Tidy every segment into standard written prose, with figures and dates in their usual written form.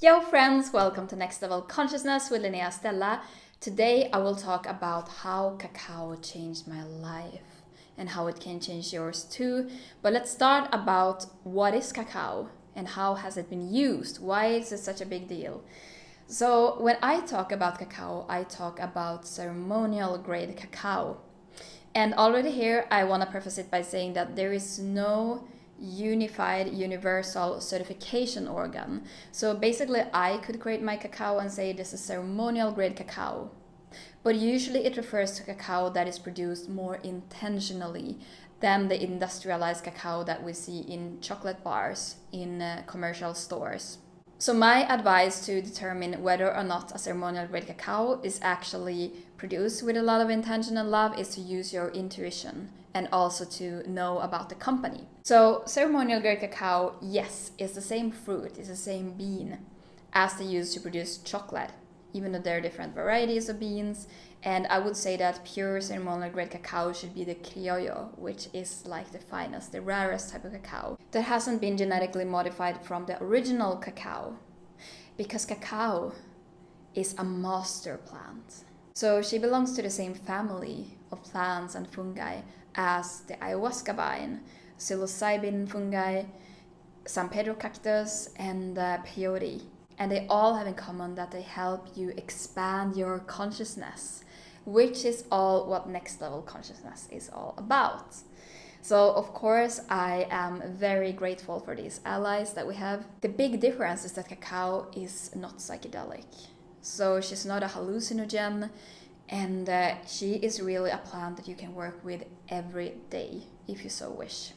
Yo friends, welcome to Next Level Consciousness with Linnea Stella. Today I will talk about how cacao changed my life and how it can change yours too. But let's start about what is cacao and how has it been used? Why is it such a big deal? So when I talk about cacao, I talk about ceremonial grade cacao. And already here I want to preface it by saying that there is no unified universal certification organ. So basically I could create my cacao and say this is ceremonial grade cacao. But usually it refers to cacao that is produced more intentionally than the industrialized cacao that we see in chocolate bars in commercial stores. So my advice to determine whether or not a ceremonial grade cacao is actually produced with a lot of intention and love is to use your intuition and also to know about the company. So ceremonial grade cacao, yes, is the same fruit, is the same bean as they use to produce chocolate, even though there are different varieties of beans. And I would say that pure ceremonial grade cacao should be the criollo, which is like the finest, the rarest type of cacao that hasn't been genetically modified from the original cacao, because cacao is a master plant. So she belongs to the same family of plants and fungi as the ayahuasca vine, psilocybin fungi, San Pedro cactus, and peyote. And they all have in common that they help you expand your consciousness, which is all what next level consciousness is all about. So of course I am very grateful for these allies that we have. The big difference is that cacao is not psychedelic. So she's not a hallucinogen, and she is really a plant that you can work with every day if you so wish.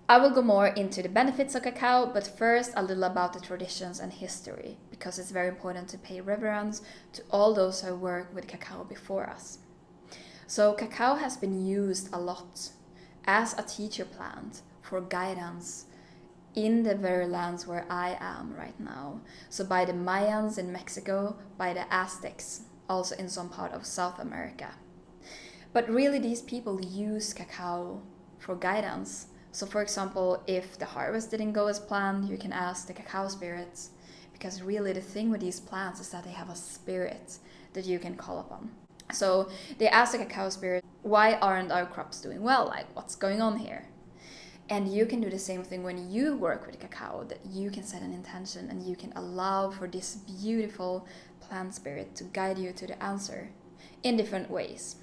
I will go more into the benefits of cacao, but first a little about the traditions and history, because it's very important to pay reverence to all those who worked with cacao before us. So cacao has been used a lot as a teacher plant for guidance in the very lands where I am right now. So by the Mayans in Mexico, by the Aztecs, also in some part of South America. But really these people use cacao for guidance. So for example, if the harvest didn't go as planned, you can ask the cacao spirits, because really the thing with these plants is that they have a spirit that you can call upon. So they ask the cacao spirit, why aren't our crops doing well? Like, what's going on here? And you can do the same thing when you work with cacao, that you can set an intention and you can allow for this beautiful plant spirit to guide you to the answer in different ways.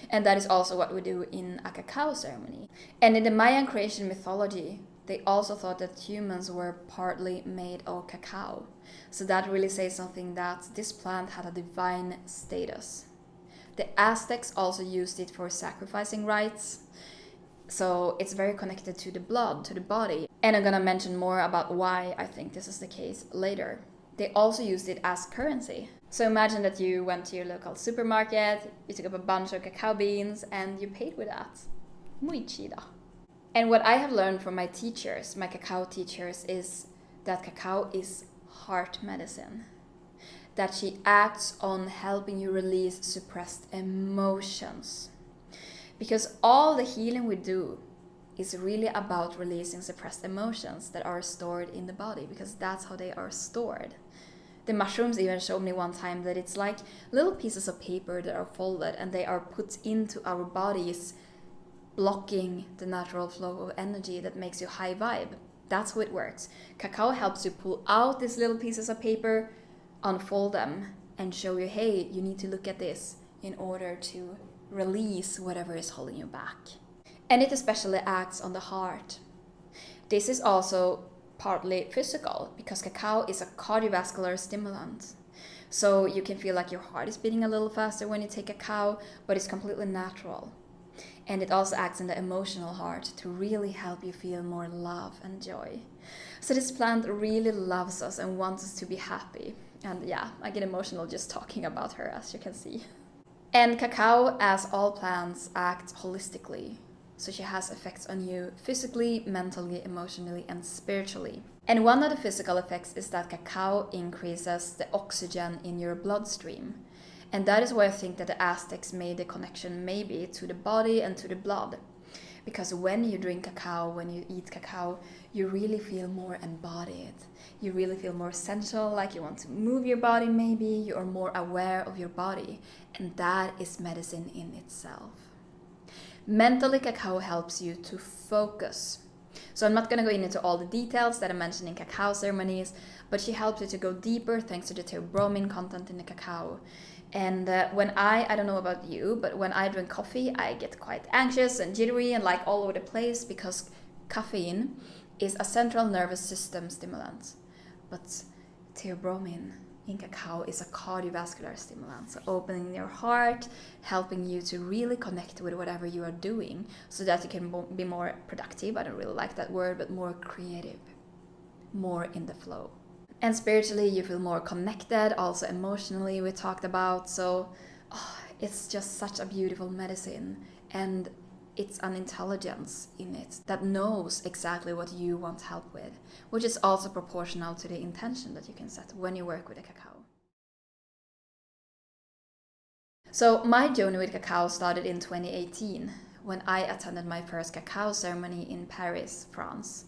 And that is also what we do in a cacao ceremony. And in the Mayan creation mythology, they also thought that humans were partly made of cacao. So that really says something that this plant had a divine status. The Aztecs also used it for sacrificing rites. So it's very connected to the blood, to the body. And I'm gonna mention more about why I think this is the case later. They also used it as currency. So imagine that you went to your local supermarket, you took up a bunch of cacao beans, and you paid with that. Muy chido. And what I have learned from my teachers, my cacao teachers, is that cacao is heart medicine. That she acts on helping you release suppressed emotions. Because all the healing we do is really about releasing suppressed emotions that are stored in the body, because that's how they are stored. The mushrooms even showed me one time that it's like little pieces of paper that are folded and they are put into our bodies, blocking the natural flow of energy that makes you high vibe. That's how it works. Cacao helps you pull out these little pieces of paper, unfold them, and show you, hey, you need to look at this in order to release whatever is holding you back. And it especially acts on the heart. This is also partly physical, because cacao is a cardiovascular stimulant. So you can feel like your heart is beating a little faster when you take cacao, but it's completely natural. And it also acts in the emotional heart to really help you feel more love and joy. So this plant really loves us and wants us to be happy. And yeah, I get emotional just talking about her, as you can see. And cacao, as all plants, acts holistically. So she has effects on you physically, mentally, emotionally, and spiritually. And one of the physical effects is that cacao increases the oxygen in your bloodstream. And that is why I think that the Aztecs made the connection maybe to the body and to the blood. Because when you drink cacao, when you eat cacao, you really feel more embodied. You really feel more sensual, like you want to move your body maybe, you are more aware of your body. And that is medicine in itself. Mentally, cacao helps you to focus. So I'm not going to go into all the details that I mentioned in cacao ceremonies, but she helps you to go deeper thanks to the theobromine content in the cacao. And when I don't know about you, but when I drink coffee, I get quite anxious and jittery and like all over the place because caffeine is a central nervous system stimulant. But theobromine in cacao is a cardiovascular stimulant, so opening your heart, helping you to really connect with whatever you are doing so that you can be more productive. I don't really like that word, but more creative, more in the flow. And spiritually, you feel more connected, also emotionally, we talked about. So it's just such a beautiful medicine, and it's an intelligence in it that knows exactly what you want help with, which is also proportional to the intention that you can set when you work with the cacao. So my journey with cacao started in 2018 when I attended my first cacao ceremony in Paris, France.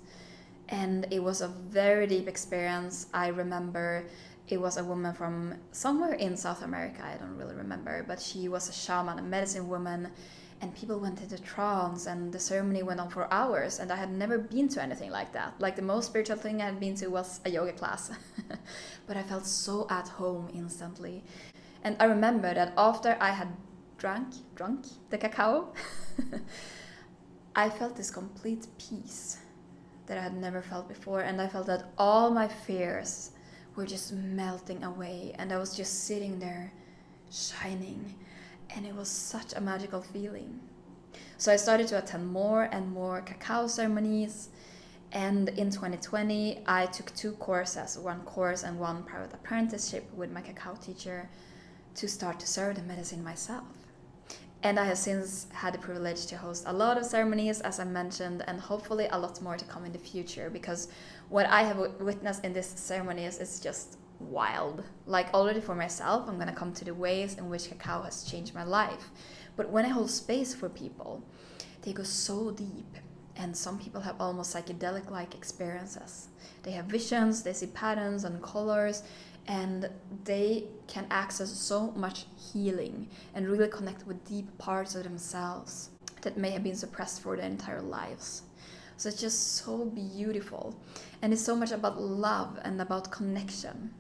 And it was a very deep experience. I remember it was a woman from somewhere in South America, I don't really remember, but she was a shaman, a medicine woman, and people went into trance and the ceremony went on for hours, and I had never been to anything like that. Like the most spiritual thing I had been to was a yoga class. But I felt so at home instantly. And I remember that after I had drunk the cacao, I felt this complete peace that I had never felt before, and I felt that all my fears were just melting away, and I was just sitting there shining, and it was such a magical feeling. So I started to attend more and more cacao ceremonies, and in 2020 I took 2 courses, 1 course and 1 private apprenticeship with my cacao teacher to start to serve the medicine myself. And I have since had the privilege to host a lot of ceremonies, as I mentioned, and hopefully a lot more to come in the future, because what I have witnessed in these ceremonies is just wild. Like already for myself, I'm gonna come to the ways in which cacao has changed my life. But when I hold space for people, they go so deep, and some people have almost psychedelic-like experiences. They have visions, they see patterns and colors, and they can access so much healing and really connect with deep parts of themselves that may have been suppressed for their entire lives. So it's just so beautiful, and it's so much about love and about connection.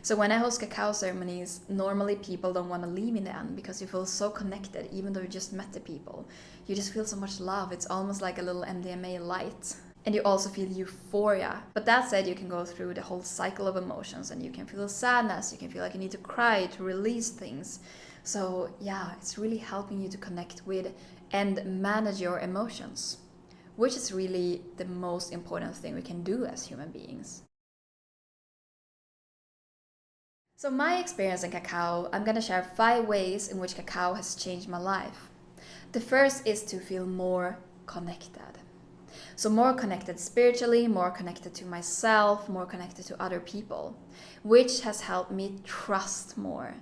So when I host cacao ceremonies, normally people don't want to leave in the end because you feel so connected even though you just met the people. You just feel so much love. It's almost like a little MDMA light. And you also feel euphoria. But that said, you can go through the whole cycle of emotions, and you can feel sadness, you can feel like you need to cry to release things. So yeah, it's really helping you to connect with and manage your emotions, which is really the most important thing we can do as human beings. So my experience in cacao, I'm gonna share 5 ways in which cacao has changed my life. The first is to feel more connected. So more connected spiritually, more connected to myself, more connected to other people, which has helped me trust more.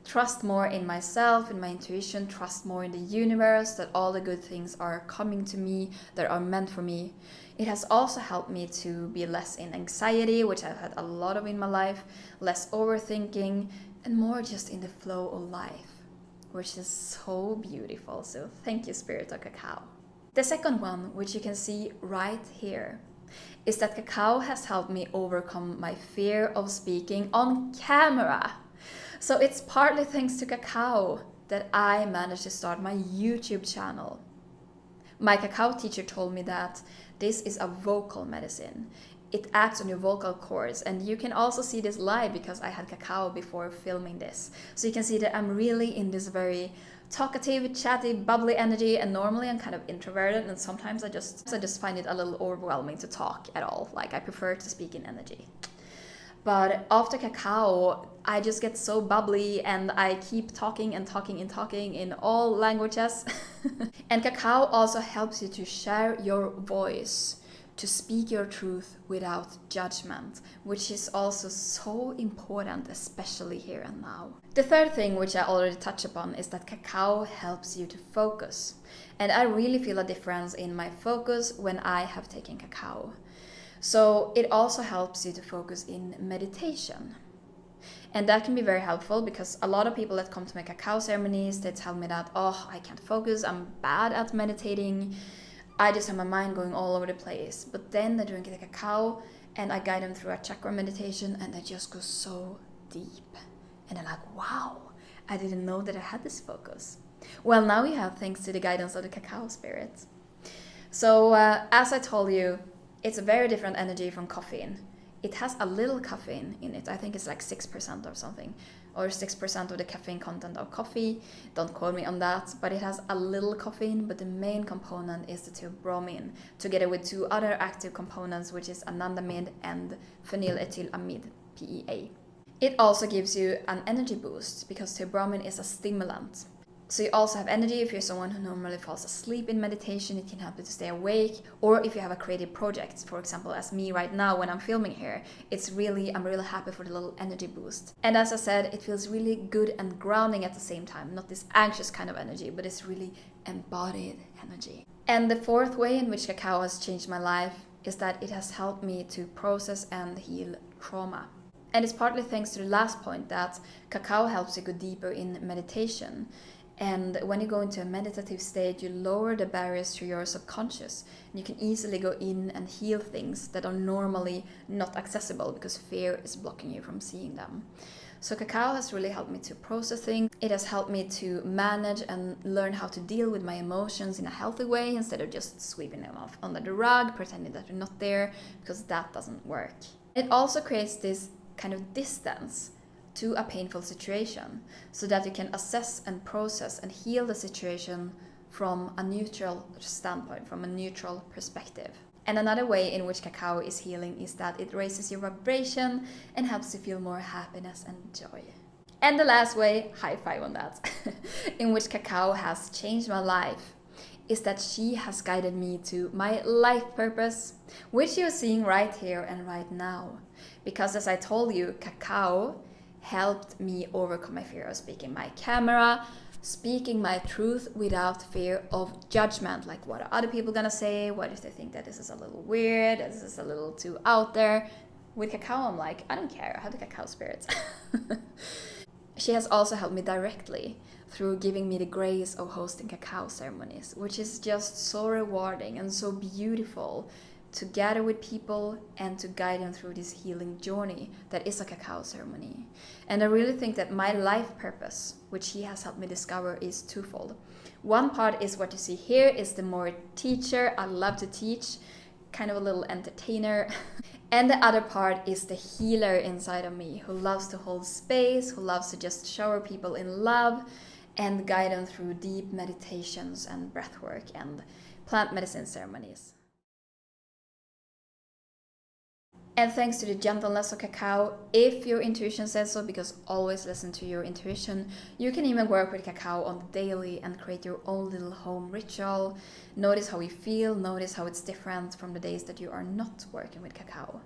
Trust more in myself, in my intuition, trust more in the universe, that all the good things are coming to me, that are meant for me. It has also helped me to be less in anxiety, which I've had a lot of in my life, less overthinking, and more just in the flow of life, which is so beautiful. So thank you, Spirit of Cacao. The second one, which you can see right here, is that cacao has helped me overcome my fear of speaking on camera. So it's partly thanks to cacao that I managed to start my YouTube channel. My cacao teacher told me that this is a vocal medicine. It acts on your vocal cords, and you can also see this live because I had cacao before filming this. So you can see that I'm really in this very talkative, chatty, bubbly energy, and normally I'm kind of introverted, and sometimes I just find it a little overwhelming to talk at all. Like I prefer to speak in energy. But after cacao, I just get so bubbly, and I keep talking and talking and talking in all languages. And cacao also helps you to share your voice to speak your truth without judgment, which is also so important, especially here and now. The third thing, which I already touched upon, is that cacao helps you to focus. And I really feel a difference in my focus when I have taken cacao. So it also helps you to focus in meditation. And that can be very helpful because a lot of people that come to my cacao ceremonies, they tell me that, oh, I can't focus, I'm bad at meditating, I just have my mind going all over the place. But then they drink the cacao and I guide them through a chakra meditation and they just go so deep. And they're like, wow, I didn't know that I had this focus. Well, now we have, thanks to the guidance of the cacao spirit. So as I told you, it's a very different energy from caffeine. It has a little caffeine in it. I think it's like 6% or something, or 6% of the caffeine content of coffee. Don't quote me on that, but it has a little caffeine, but the main component is the theobromine, together with 2 other active components, which is anandamide and phenylethylamide, PEA. It also gives you an energy boost because theobromine is a stimulant. So you also have energy if you're someone who normally falls asleep in meditation. It can help you to stay awake. Or if you have a creative project, for example, as me right now when I'm filming here, I'm really happy for the little energy boost. And as I said, it feels really good and grounding at the same time. Not this anxious kind of energy, but it's really embodied energy. And the fourth way in which cacao has changed my life is that it has helped me to process and heal trauma. And it's partly thanks to the last point that cacao helps you go deeper in meditation. And when you go into a meditative state, you lower the barriers to your subconscious. And you can easily go in and heal things that are normally not accessible because fear is blocking you from seeing them. So cacao has really helped me to process things. It has helped me to manage and learn how to deal with my emotions in a healthy way instead of just sweeping them off under the rug, pretending that they're not there, because that doesn't work. It also creates this kind of distance to a painful situation so that you can assess and process and heal the situation from a neutral standpoint, from a neutral perspective. And another way in which cacao is healing is that it raises your vibration and helps you feel more happiness and joy. And the last way, high five on that, in which cacao has changed my life is that she has guided me to my life purpose, which you're seeing right here and right now. Because as I told you, cacao helped me overcome my fear of speaking my camera, speaking my truth without fear of judgment. Like, what are other people gonna say? What if they think that this is a little weird, that this is a little too out there? With cacao, I'm like, I don't care, I have the cacao spirit. She has also helped me directly through giving me the grace of hosting cacao ceremonies, which is just so rewarding and so beautiful to gather with people and to guide them through this healing journey that is a cacao ceremony. And I really think that my life purpose, which he has helped me discover, is twofold. One part is what you see here, is the more teacher, I love to teach, kind of a little entertainer. And the other part is the healer inside of me, who loves to hold space, who loves to just shower people in love and guide them through deep meditations and breathwork and plant medicine ceremonies. And thanks to the gentleness of cacao, if your intuition says so, because always listen to your intuition, you can even work with cacao on the daily and create your own little home ritual. Notice how you feel, notice how it's different from the days that you are not working with cacao.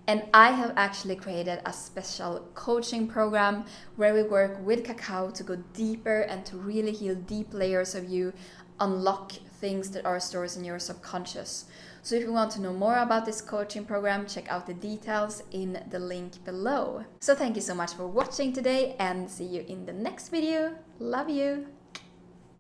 And I have actually created a special coaching program where we work with cacao to go deeper and to really heal deep layers of you, unlock things that are stored in your subconscious. So if you want to know more about this coaching program, check out the details in the link below. So thank you so much for watching today and see you in the next video. Love you!